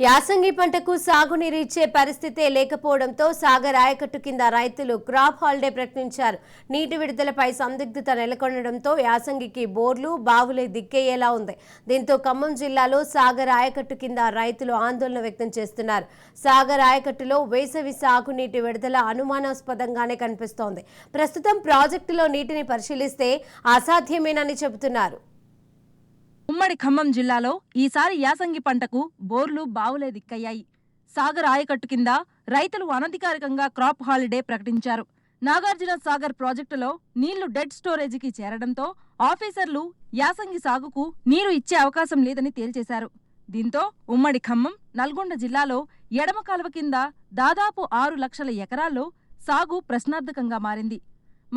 యాసంగి పంటకు సాగునీరు ఇచ్చే పరిస్థితే లేకపోవడంతో సాగర్ ఆయకట్టు కింద రైతులు క్రాప్ హాలిడే ప్రకటించారు. నీటి విడుదలపై సందిగ్ధత నెలకొనడంతో యాసంగికి బోర్లు బావులే దిక్కేయేలా ఉంది. దీంతో ఖమ్మం జిల్లాలో సాగర్ ఆయకట్టు కింద రైతులు ఆందోళన వ్యక్తం చేస్తున్నారు. సాగర్ ఆయకట్టులో వేసవి సాగునీటి విడుదల అనుమానాస్పదంగానే కనిపిస్తోంది. ప్రస్తుతం ప్రాజెక్టులో నీటిని పరిశీలిస్తే అసాధ్యమేనని చెబుతున్నారు. ఉమ్మడి ఖమ్మం జిల్లాలో ఈసారి యాసంగి పంటకు బోర్లు బావులే దిక్కయ్యాయి. సాగర్ ఆయకట్టు కింద రైతులు అనధికారికంగా క్రాప్ హాలిడే ప్రకటించారు. నాగార్జున సాగర్ ప్రాజెక్టులో నీళ్లు డెడ్ స్టోరేజీకి చేరడంతో ఆఫీసర్లు యాసంగి సాగుకు నీరు ఇచ్చే అవకాశం లేదని తేల్చేశారు. దీంతో ఉమ్మడి ఖమ్మం, నల్గొండ జిల్లాలో ఎడమ కాలువ కింద దాదాపు 6 లక్షల ఎకరాల్లో సాగు ప్రశ్నార్థకంగా మారింది.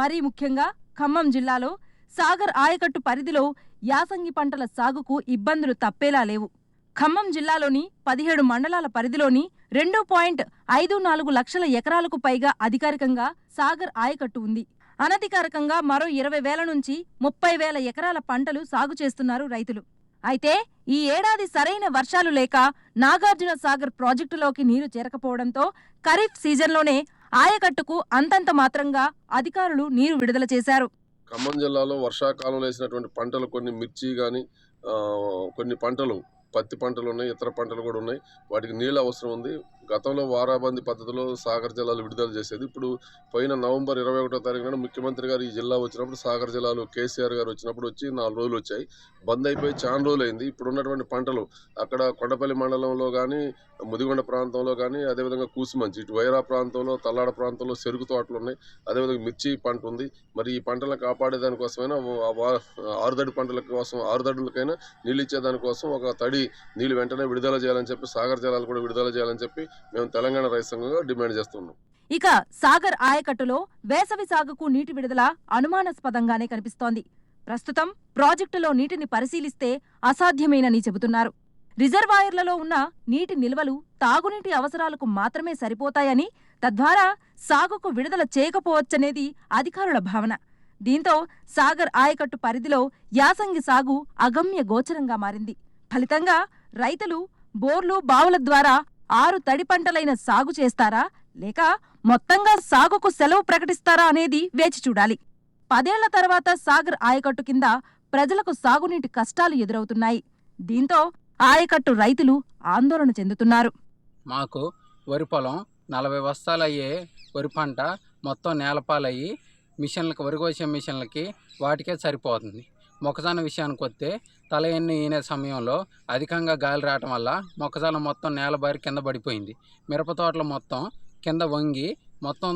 మరీ ముఖ్యంగా ఖమ్మం జిల్లాలో సాగర్ ఆయకట్టు పరిధిలో యాసంగి పంటల సాగుకు ఇబ్బందులు తప్పేలా లేవు. ఖమ్మం జిల్లాలోని 17 మండలాల పరిధిలోని 2.54 లక్షల ఎకరాలకు పైగా అధికారికంగా సాగర్ ఆయకట్టు ఉంది. అనధికారికంగా మరో 20,000 నుంచి 30,000 ఎకరాల పంటలు సాగు చేస్తున్నారు రైతులు. అయితే ఈ ఏడాది సరైన వర్షాలు లేక నాగార్జున సాగర్ ప్రాజెక్టులోకి నీరు చేరకపోవడంతో ఖరీఫ్ సీజన్లోనే ఆయకట్టుకు అంతంత మాత్రంగా అధికారులు నీరు విడుదల చేశారు. ఖమ్మం జిల్లాలో వర్షాకాలంలో వేసినటువంటి పంటలు కొన్ని మిర్చి కానీ కొన్ని పంటలు పత్తి పంటలు ఉన్నాయి, ఇతర పంటలు కూడా ఉన్నాయి. వాటికి నీళ్ళు అవసరం ఉంది. గతంలో వారాబందీ పద్ధతిలో సాగర్ జలాలు విడుదల చేసేది. ఇప్పుడు పోయిన నవంబర్ 21వ తారీఖున ముఖ్యమంత్రి గారు ఈ జిల్లా వచ్చినప్పుడు సాగర్ జిల్లాలో కేసీఆర్ గారు వచ్చినప్పుడు వచ్చి 4 రోజులు వచ్చాయి. బంద్ అయిపోయి చాలా రోజులు అయింది. ఇప్పుడు ఉన్నటువంటి పంటలు అక్కడ కొండపల్లి మండలంలో కానీ, ముదిగొండ ప్రాంతంలో కానీ, అదేవిధంగా కూసిమంచి ఇటు వైరా ప్రాంతంలో, తల్లాడ ప్రాంతంలో చెరుకు తోటలు ఉన్నాయి. అదేవిధంగా మిర్చి పంట ఉంది. మరి ఈ పంటలను కాపాడేదానికోసమైనా ఆరుదడి పంటల కోసం, ఆరుదడులకైనా నీళ్ళు ఇచ్చేదానికోసం ఒక తడి నీళ్ళు వెంటనే విడుదల చేయాలని చెప్పి, సాగర్ జలాలు కూడా విడుదల చేయాలని చెప్పి మేము తెలంగాణ రైతు సంఘంగా డిమాండ్ చేస్తున్నాం. ఇక సాగర్ ఆయకట్టులో వేసవి సాగుకు నీటి విడుదల అనుమానాస్పదంగానే కనిపిస్తోంది. ప్రస్తుతం ప్రాజెక్టులో నీటిని పరిశీలిస్తే అసాధ్యమేనని చెబుతున్నారు. రిజర్వాయర్లలో ఉన్న నీటి నిల్వలు తాగునీటి అవసరాలకు మాత్రమే సరిపోతాయని, తద్వారా సాగుకు విడుదల చేయకపోవచ్చనేది అధికారుల భావన. దీంతో సాగర్ ఆయకట్టు పరిధిలో యాసంగి సాగు అగమ్య గోచరంగా మారింది. ఫలితంగా రైతులు బోర్లు బావుల ద్వారా 6 తడి పంటలైన సాగు చేస్తారా, లేక మొత్తంగా సాగుకు సెలవు ప్రకటిస్తారా అనేది వేచి చూడాలి. 10 ఏళ్ల తర్వాత సాగర్ ఆయకట్టు కింద ప్రజలకు సాగునీటి కష్టాలు ఎదురవుతున్నాయి. దీంతో ఆయకట్టు రైతులు ఆందోళన చెందుతున్నారు. మాకు వరి పొలం 40 బస్తాలయ్యే వరి పంట మొత్తం నేలపాలయ్యి మిషన్లకి, వరి కోసే మిషన్లకి వాటికే సరిపోతుంది. మొక్కజొన్న విషయానికి వస్తే తల ఎన్ని ఈనే సమయంలో అధికంగా గాలి రావటం వల్ల మొక్కజొన్న మొత్తం నేల బారి కింద పడిపోయింది. మిరప తోటలు మొత్తం కింద వంగి మొత్తం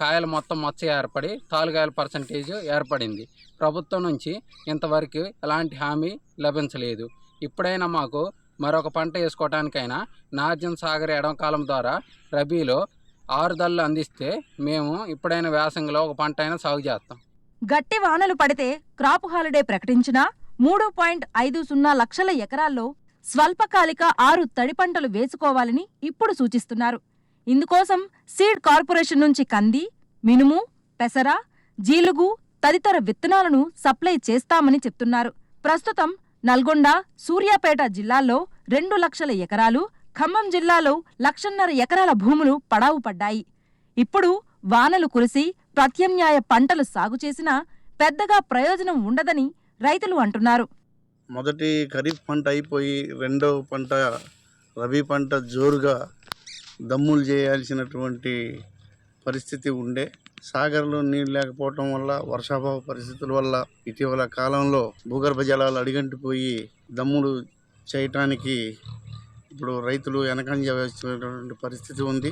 కాయలు మొత్తం మచ్చ ఏర్పడి తాలుగాయల పర్సంటేజ్ ఏర్పడింది. ప్రభుత్వం నుంచి ఇంతవరకు ఎలాంటి హామీ లభించలేదు. ఇప్పుడైనా మాకు మరొక పంట వేసుకోవడానికైనా నాగార్జున సాగర్ ఎడమకాలం ద్వారా రబీలో 6 దళ్ళు అందిస్తే మేము ఇప్పుడైనా వేసంగిలో ఒక పంట అయినా సాగు చేస్తాం. గట్టి వానలు పడితే క్రాప్ హాలిడే ప్రకటించినా 3.50 లక్షల ఎకరాల్లో స్వల్పకాలిక 6 తడి పంటలు వేసుకోవాలని ఇప్పుడు సూచిస్తున్నారు. ఇందుకోసం సీడ్ కార్పొరేషన్ నుంచి కంది, మినుము, పెసర, జీలుగు తదితర విత్తనాలను సప్లై చేస్తామని చెప్తున్నారు. ప్రస్తుతం నల్గొండ, సూర్యాపేట జిల్లాల్లో 2 లక్షల ఎకరాలు, ఖమ్మం జిల్లాలో 1.5 ఎకరాల భూములు పడావు పడ్డాయి. ఇప్పుడు వానలు కురిసి ప్రత్యామ్నాయ పంటలు సాగు చేసినా పెద్దగా ప్రయోజనం ఉండదని రైతులు అంటున్నారు. మొదటి ఖరీఫ్ పంట అయిపోయి రెండవ పంట రబీ పంట జోరుగా దమ్ములు చేయాల్సినటువంటి పరిస్థితి ఉండే. సాగర్లో నీళ్ళు లేకపోవటం వల్ల, వర్షాభావ పరిస్థితుల వల్ల ఇటీవల కాలంలో భూగర్భ జలాలు అడిగంటిపోయి దమ్ములు చేయటానికి ఇప్పుడు రైతులు వెనకంజ వేస్తున్నటువంటి పరిస్థితి ఉంది.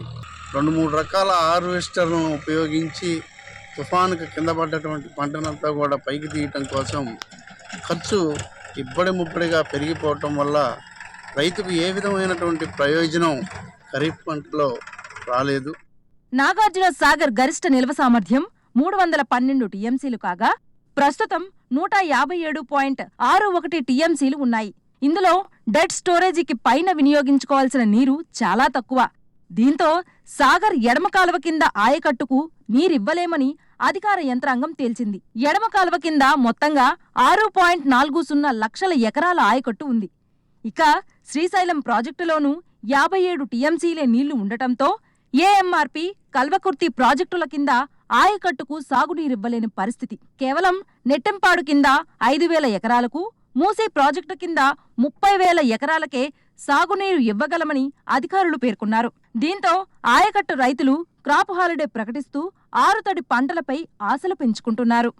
2-3 రకాల హార్వెస్టర్లను ఉపయోగించి తుఫానుకు కింద పడ్డటువంటి పంటనంతా కూడా పైకి తీయటం కోసం ఖర్చు ఇబ్బడిముబ్బడిగా పెరిగిపోవటం వల్ల రైతుకు ఏ విధమైనటువంటి ప్రయోజనం ఖరీఫ్ పంటలో రాలేదు. నాగార్జున సాగర్ గరిష్ట నిల్వ సామర్థ్యం 312 టీఎంసీలు కాగా ప్రస్తుతం 157.61 టీఎంసీలు ఉన్నాయి. ఇందులో డెడ్ స్టోరేజీకి పైన వినియోగించుకోవాల్సిన నీరు చాలా తక్కువ. దీంతో సాగర్ ఎడమ కాలువ కింద ఆయకట్టుకు నీరివ్వలేమని అధికార యంత్రాంగం తేల్చింది. ఎడమ కాలువ కింద మొత్తంగా 6.40 లక్షల ఎకరాల ఆయకట్టు ఉంది. ఇక శ్రీశైలం ప్రాజెక్టులోనూ 57 టీఎంసీలే నీళ్లు ఉండటంతో ఏఎంఆర్పి, కల్వకుర్తి ప్రాజెక్టుల కింద ఆయకట్టుకు సాగునీరివ్వలేని పరిస్థితి. కేవలం నెట్టెంపాడు కింద 5,000 ఎకరాలకు, మూసీ ప్రాజెక్టు కింద 30,000 ఎకరాలకే సాగునీరు ఇవ్వగలమని అధికారులు పేర్కొన్నారు. దీంతో ఆయకట్టు రైతులు క్రాప్ హాలిడే ప్రకటిస్తూ ఆరుతడి పంటలపై ఆశలు పెంచుకుంటున్నారు.